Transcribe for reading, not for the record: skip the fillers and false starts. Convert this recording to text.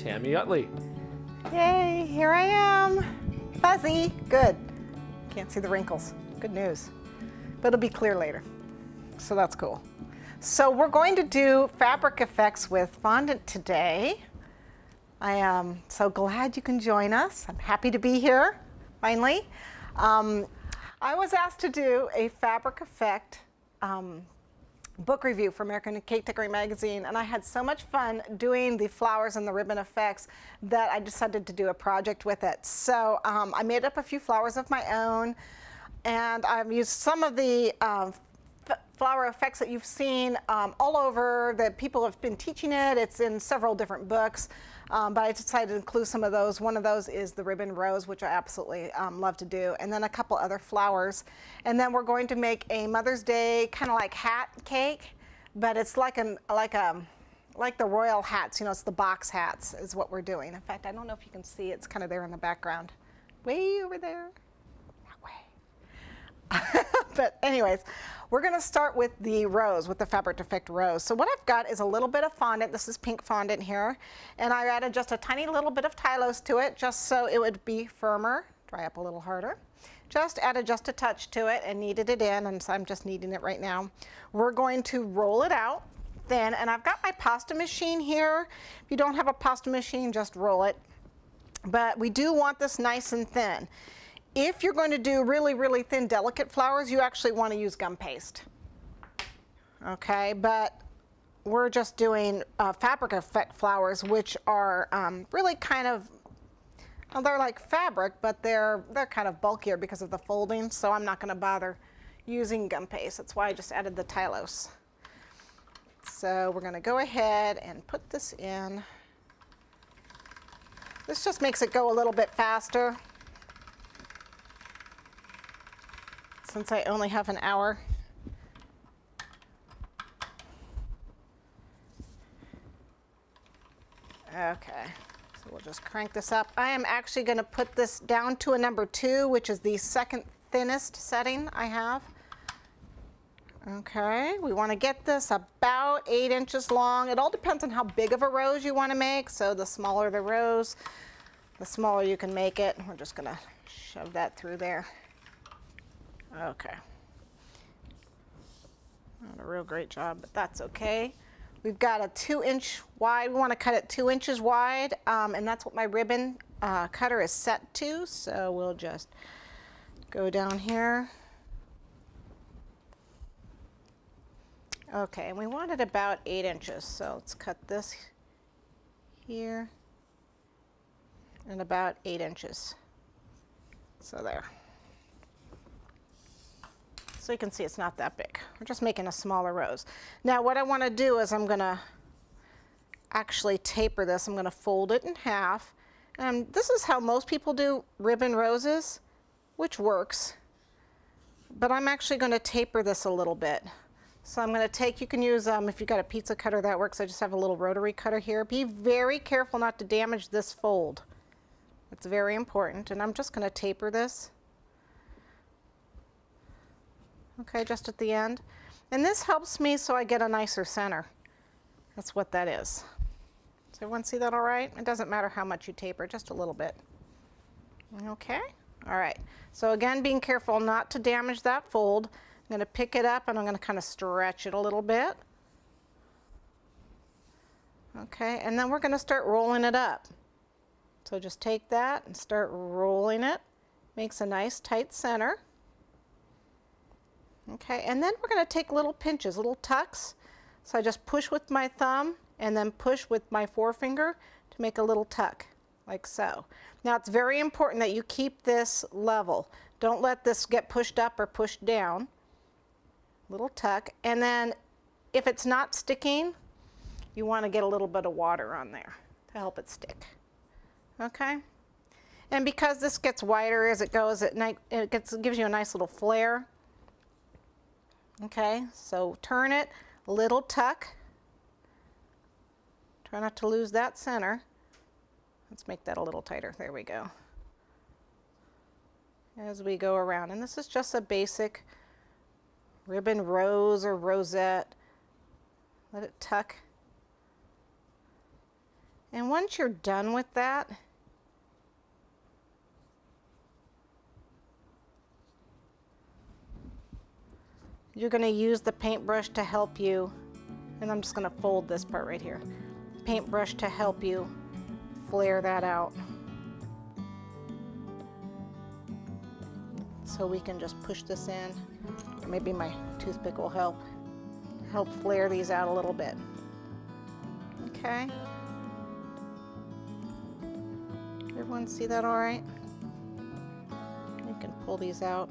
Tami Utley. Yay, here I am. Fuzzy, good. Can't see the wrinkles, good news. But it'll be clear later, so that's cool. So we're going to do fabric effects with fondant today. I am so glad you can join us. I'm happy to be here, finally. I was asked to do a fabric effect book review for American Cake Decorating Magazine, and I had so much fun doing the flowers and the ribbon effects that I decided to do a project with it. So I made up a few flowers of my own, and I've used some of the flower effects that you've seen all over, that people have been teaching it. It's in several different books, but I decided to include some of those. One of those is the ribbon rose, which I absolutely love to do, and then a couple other flowers. And then we're going to make a Mother's Day kind of like hat cake, but it's like the royal hats, you know, it's the box hats is what we're doing. In fact, I don't know if you can see, it's kind of there in the background. Way over there, that way. But anyways, we're gonna start with the rose, with the fabric effect rose. So what I've got is a little bit of fondant. This is pink fondant here. And I added just a tiny little bit of Tylose to it, just so it would be firmer, dry up a little harder. Just added just a touch to it and kneaded it in, and so I'm just kneading it right now. We're going to roll it out thin, and I've got my pasta machine here. If you don't have a pasta machine, just roll it. But we do want this nice and thin. If you're going to do really, really thin, delicate flowers, you actually want to use gum paste. Okay, but we're just doing fabric effect flowers, which are really kind of, well, they're like fabric, but they're kind of bulkier because of the folding, so I'm not going to bother using gum paste. That's why I just added the Tylose. So we're going to go ahead and put this in. This just makes it go a little bit faster, since I only have an hour. Okay, so we'll just crank this up. I am actually going to put this down to a number 2, which is the second thinnest setting I have. Okay, we want to get this about 8 inches long. It all depends on how big of a rose you want to make, so the smaller the rose, the smaller you can make it. We're just going to shove that through there. Okay. Not a real great job, but that's okay. We've got a 2-inch wide. We want to cut it 2 inches wide, and that's what my ribbon cutter is set to. So we'll just go down here. Okay, and we want it about 8 inches. So let's cut this here and about 8 inches. So there. So you can see it's not that big. We're just making a smaller rose. Now what I want to do is I'm going to actually taper this. I'm going to fold it in half. And this is how most people do ribbon roses, which works. But I'm actually going to taper this a little bit. So I'm going to take, you can use, if you've got a pizza cutter, that works. I just have a little rotary cutter here. Be very careful not to damage this fold. It's very important. And I'm just going to taper this. Okay, just at the end. And this helps me so I get a nicer center. That's what that is. Does everyone see that all right? It doesn't matter how much you taper, just a little bit. Okay, all right. So again, being careful not to damage that fold. I'm going to pick it up and I'm going to kind of stretch it a little bit. Okay, and then we're going to start rolling it up. So just take that and start rolling it. Makes a nice tight center. Okay, and then we're going to take little pinches, little tucks. So I just push with my thumb and then push with my forefinger to make a little tuck, like so. Now it's very important that you keep this level. Don't let this get pushed up or pushed down. Little tuck, and then if it's not sticking, you want to get a little bit of water on there to help it stick. Okay, and because this gets wider as it goes, it gives you a nice little flare. Okay, so turn it, little tuck. Try not to lose that center. Let's make that a little tighter. There we go. As we go around, and this is just a basic ribbon rose or rosette. Let it tuck. And once you're done with that, you're going to use the paintbrush to help you, and I'm just going to fold this part right here. Paintbrush to help you flare that out. So we can just push this in, or maybe my toothpick will help flare these out a little bit. Okay. Everyone see that all right? You can pull these out.